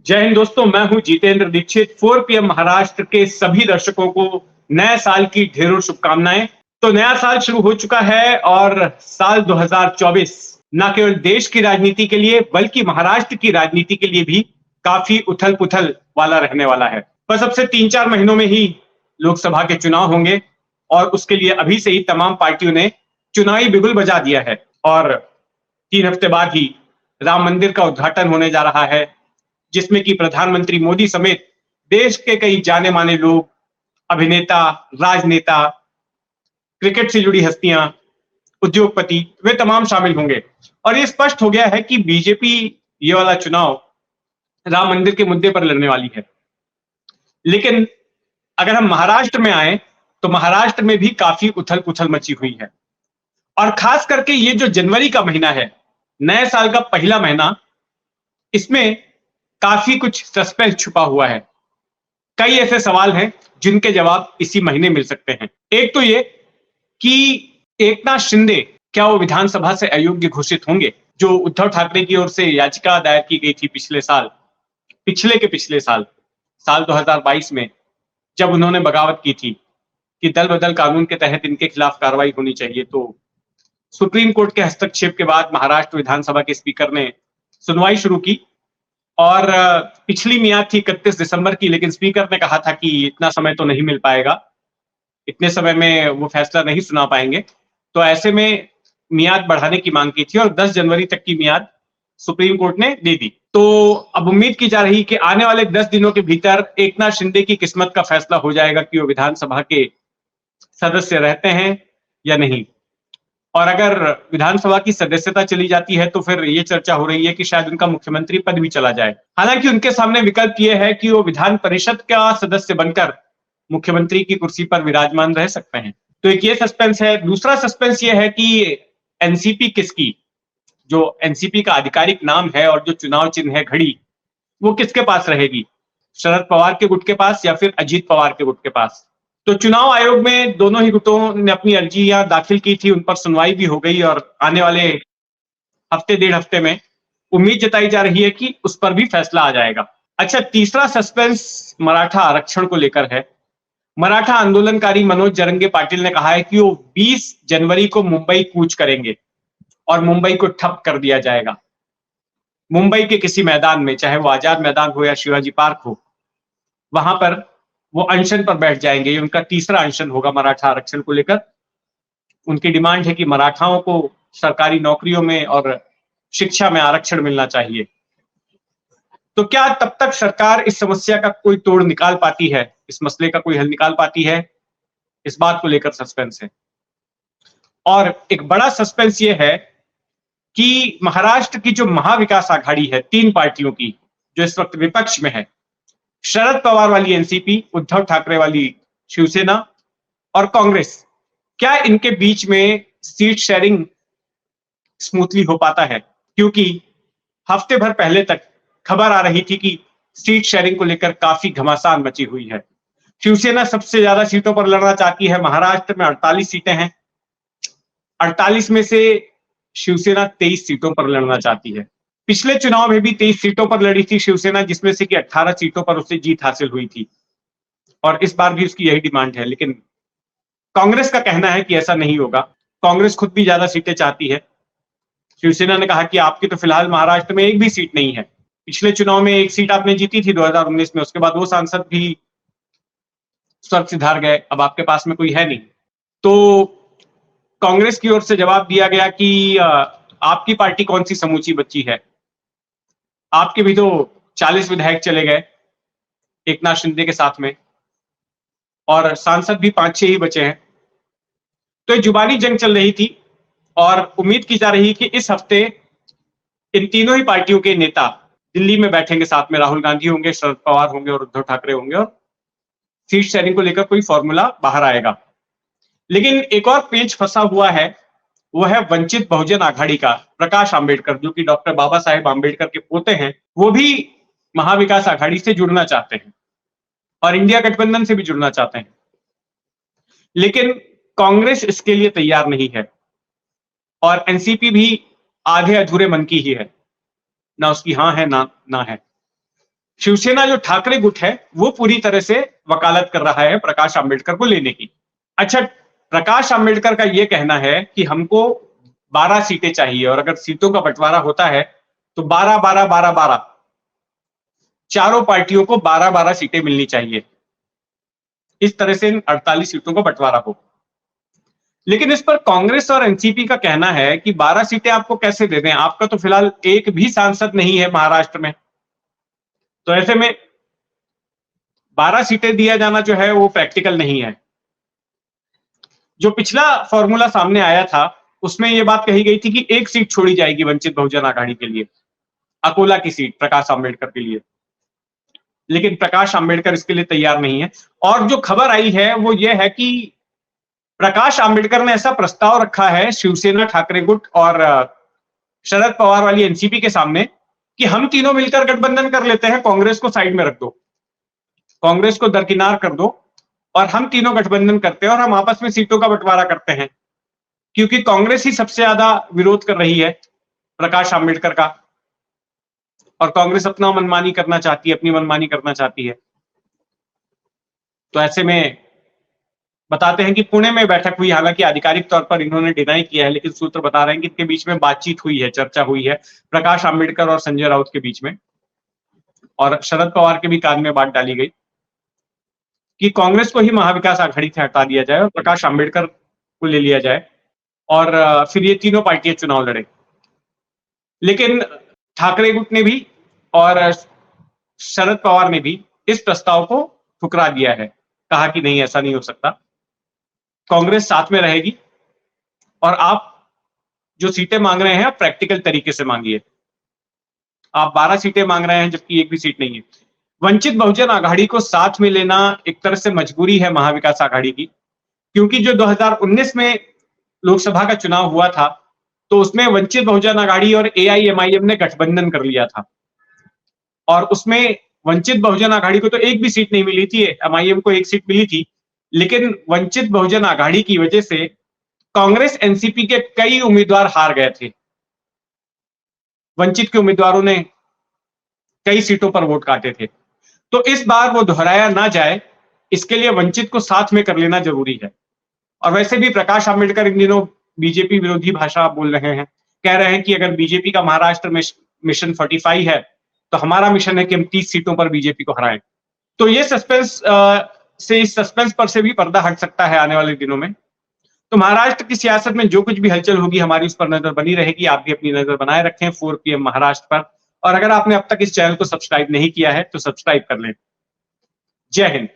जय हिंद दोस्तों, मैं हूं जितेंद्र दीक्षित। 4 पीएम महाराष्ट्र के सभी दर्शकों को नए साल की ढेरों शुभकामनाएं। तो नया साल शुरू हो चुका है और साल 2024 न केवल देश की राजनीति के लिए बल्कि महाराष्ट्र की राजनीति के लिए भी काफी उथल-पुथल वाला रहने वाला है। बस अब से 3-4 महीनों में ही लोकसभा के चुनाव होंगे और उसके लिए अभी से ही तमाम पार्टियों ने चुनावी बिगुल बजा दिया है और 3 हफ्ते बाद ही राम मंदिर का उद्घाटन होने जा रहा है, जिसमें कि प्रधानमंत्री मोदी समेत देश के कई जाने माने लोग, अभिनेता, राजनेता, क्रिकेट से जुड़ी हस्तियां, उद्योगपति, वे तमाम शामिल होंगे। और ये स्पष्ट हो गया है कि बीजेपी ये वाला चुनाव राम मंदिर के मुद्दे पर लड़ने वाली है। लेकिन अगर हम महाराष्ट्र में आए तो महाराष्ट्र में भी काफी उथल-पुथल मची हुई है और खास करके ये जो जनवरी का महीना है, नए साल का पहला महीना, इसमें काफी कुछ सस्पेंस छुपा हुआ है। कई ऐसे सवाल हैं जिनके जवाब इसी महीने मिल सकते हैं। एक तो ये कि एकनाथ शिंदे क्या वो विधानसभा से अयोग्य घोषित होंगे? जो उद्धव ठाकरे की ओर से याचिका दायर की गई थी पिछले साल 2022 में, जब उन्होंने बगावत की थी कि दल बदल कानून के तहत इनके खिलाफ कार्रवाई होनी चाहिए, तो सुप्रीम कोर्ट के हस्तक्षेप के बाद महाराष्ट्र विधानसभा के स्पीकर ने सुनवाई शुरू की और पिछली मियाद थी 31 दिसंबर की, लेकिन स्पीकर ने कहा था कि इतना समय तो नहीं मिल पाएगा, इतने समय में वो फैसला नहीं सुना पाएंगे। तो ऐसे में मियाद बढ़ाने की मांग की थी और 10 जनवरी तक की मियाद सुप्रीम कोर्ट ने दे दी। तो अब उम्मीद की जा रही कि आने वाले 10 दिनों के भीतर एकनाथ शिंदे की किस्मत का फैसला हो जाएगा कि वो विधानसभा के सदस्य रहते हैं या नहीं। और अगर विधानसभा की सदस्यता चली जाती है तो फिर ये चर्चा हो रही है कि शायद उनका मुख्यमंत्री पद भी चला जाए। हालांकि उनके सामने विकल्प ये है कि वो विधान परिषद का सदस्य बनकर मुख्यमंत्री की कुर्सी पर विराजमान रह सकते हैं। तो एक ये सस्पेंस है। दूसरा सस्पेंस ये है कि एनसीपी किसकी, जो एनसीपी का आधिकारिक नाम है और जो चुनाव चिन्ह है घड़ी, वो किसके पास रहेगी? शरद पवार के गुट के पास या फिर अजीत पवार के गुट के पास? तो चुनाव आयोग में दोनों ही गुटों ने अपनी अर्जियां दाखिल की थी, उन पर सुनवाई भी हो गई और आने वाले हफ्ते 1.5 हफ्ते में उम्मीद जताई जा रही है कि उस पर भी फैसला आ जाएगा। अच्छा, तीसरा सस्पेंस मराठा आरक्षण को लेकर है। मराठा आंदोलनकारी मनोज जरंगे पाटिल ने कहा है कि वो 20 जनवरी को मुंबई कूच करेंगे और मुंबई को ठप कर दिया जाएगा। मुंबई के किसी मैदान में, चाहे वो आजाद मैदान हो या शिवाजी पार्क हो, वहां पर वो अनशन पर बैठ जाएंगे। ये उनका तीसरा अनशन होगा मराठा आरक्षण को लेकर। उनकी डिमांड है कि मराठाओं को सरकारी नौकरियों में और शिक्षा में आरक्षण मिलना चाहिए। तो क्या तब तक सरकार इस समस्या का कोई तोड़ निकाल पाती है, इस मसले का कोई हल निकाल पाती है? इस बात को लेकर सस्पेंस है। और एक बड़ा सस्पेंस ये है कि महाराष्ट्र की जो महाविकास आघाड़ी है 3 पार्टियों की, जो इस वक्त विपक्ष में है, शरद पवार वाली एनसीपी, उद्धव ठाकरे वाली शिवसेना और कांग्रेस, क्या इनके बीच में सीट शेयरिंग स्मूथली हो पाता है? क्योंकि हफ्ते भर पहले तक खबर आ रही थी कि सीट शेयरिंग को लेकर काफी घमासान मची हुई है। शिवसेना सबसे ज्यादा सीटों पर लड़ना चाहती है। महाराष्ट्र में 48 सीटें हैं। 48 में से शिवसेना 23 सीटों पर लड़ना चाहती है। पिछले चुनाव में भी 23 सीटों पर लड़ी थी शिवसेना, जिसमें से कि 18 सीटों पर उससे जीत हासिल हुई थी और इस बार भी उसकी यही डिमांड है। लेकिन कांग्रेस का कहना है कि ऐसा नहीं होगा। कांग्रेस खुद भी ज्यादा सीटें चाहती है। शिवसेना ने कहा कि आपकी तो फिलहाल महाराष्ट्र में एक भी सीट नहीं है। पिछले चुनाव में 1 सीट आपने जीती थी 2019 में, उसके बाद वो सांसद भी स्वर्ग सिधार गए, अब आपके पास में कोई है नहीं। तो कांग्रेस की ओर से जवाब दिया गया कि आपकी पार्टी कौन सी समूची बच्ची है, आपके भी तो 40 विधायक चले गए एकनाथ शिंदे के साथ में और सांसद भी 5-6 ही बचे हैं। तो एक जुबानी जंग चल रही थी और उम्मीद की जा रही कि इस हफ्ते इन तीनों ही पार्टियों के नेता दिल्ली में बैठेंगे, साथ में राहुल गांधी होंगे, शरद पवार होंगे और उद्धव ठाकरे होंगे और सीट शेयरिंग को लेकर कोई फॉर्मूला बाहर आएगा। लेकिन एक और पेच फंसा हुआ है, वो है वंचित बहुजन आघाड़ी का प्रकाश आंबेडकर, जो कि डॉक्टर बाबा साहेब आंबेडकर के पोते हैं। वो भी महाविकास आघाड़ी से जुड़ना चाहते हैं और इंडिया गठबंधन से भी जुड़ना चाहते हैं, लेकिन कांग्रेस इसके लिए तैयार नहीं है और एनसीपी भी आधे अधूरे मन की ही है, ना उसकी हां है ना है। शिवसेना जो ठाकरे गुट है वो पूरी तरह से वकालत कर रहा है प्रकाश आंबेडकर को लेने की। अच्छा, प्रकाश आंबेडकर का यह कहना है कि हमको 12 सीटें चाहिए और अगर सीटों का बंटवारा होता है तो 12 12 12 12 चारों पार्टियों को 12 12 सीटें मिलनी चाहिए। इस तरह से इन 48 सीटों का बंटवारा हो। लेकिन इस पर कांग्रेस और एनसीपी का कहना है कि 12 सीटें आपको कैसे दे दें, आपका तो फिलहाल एक भी सांसद नहीं है महाराष्ट्र में, तो ऐसे में 12 सीटें दिया जाना जो है वो प्रैक्टिकल नहीं है। जो पिछला फॉर्मूला सामने आया था उसमें यह बात कही गई थी कि एक सीट छोड़ी जाएगी वंचित बहुजन आघाड़ी के लिए, अकोला की सीट प्रकाश आंबेडकर के लिए, लेकिन प्रकाश आंबेडकर इसके लिए तैयार नहीं है। और जो खबर आई है वो ये है कि प्रकाश आंबेडकर ने ऐसा प्रस्ताव रखा है शिवसेना, ठाकरे गुट और शरद पवार वाली एनसीपी के सामने कि हम तीनों मिलकर गठबंधन कर लेते हैं, कांग्रेस को साइड में रख दो, कांग्रेस को दरकिनार कर दो और हम तीनों गठबंधन करते हैं और हम आपस में सीटों का बंटवारा करते हैं, क्योंकि कांग्रेस ही सबसे ज्यादा विरोध कर रही है प्रकाश आंबेडकर का और कांग्रेस अपना मनमानी करना चाहती है, अपनी मनमानी करना चाहती है। तो ऐसे में बताते हैं कि पुणे में बैठक हुई, हालांकि आधिकारिक तौर पर इन्होंने डिनाई किया है, लेकिन सूत्र बता रहे हैं कि इनके बीच में बातचीत हुई है, चर्चा हुई है प्रकाश आंबेडकर और संजय राउत के बीच में, और शरद पवार के भी कान में बात डाली गई कि कांग्रेस को ही महाविकास आघाड़ी से हटा दिया जाए और प्रकाश आंबेडकर को ले लिया जाए और फिर ये तीनों पार्टियां चुनाव लड़े। लेकिन ठाकरे गुट ने भी और शरद पवार ने भी इस प्रस्ताव को ठुकरा दिया है, कहा कि नहीं, ऐसा नहीं हो सकता, कांग्रेस साथ में रहेगी और आप जो सीटें मांग रहे हैं आप प्रैक्टिकल तरीके से मांगिए। आप 12 सीटें मांग रहे हैं जबकि एक भी सीट नहीं है। वंचित बहुजन आघाड़ी को साथ में लेना एक तरह से मजबूरी है महाविकास आघाड़ी की, क्योंकि जो 2019 में लोकसभा का चुनाव हुआ था तो उसमें वंचित बहुजन आघाड़ी और एआईएमआईएम ने गठबंधन कर लिया था और उसमें वंचित बहुजन आघाड़ी को तो एक भी सीट नहीं मिली थी, एमआईएम को एक सीट मिली थी, लेकिन वंचित बहुजन आघाड़ी की वजह से कांग्रेस एनसीपी के कई उम्मीदवार हार गए थे। वंचित के उम्मीदवारों ने कई सीटों पर वोट काटे थे, तो इस बार वो दोहराया ना जाए इसके लिए वंचित को साथ में कर लेना जरूरी है। और वैसे भी प्रकाश आंबेडकर इन दिनों बीजेपी विरोधी भाषा बोल रहे हैं, कह रहे हैं कि अगर बीजेपी का महाराष्ट्र में मिशन 45 है तो हमारा मिशन है कि हम 30 सीटों पर बीजेपी को हराएं। तो ये सस्पेंस इस सस्पेंस पर से भी पर्दा हट सकता है आने वाले दिनों में। तो महाराष्ट्र की सियासत में जो कुछ भी हलचल होगी हमारी उस पर नजर बनी रहेगी। आप भी अपनी नजर बनाए रखें 4 PM महाराष्ट्र पर, और अगर आपने अब तक इस चैनल को सब्सक्राइब नहीं किया है तो सब्सक्राइब कर लें। जय हिंद।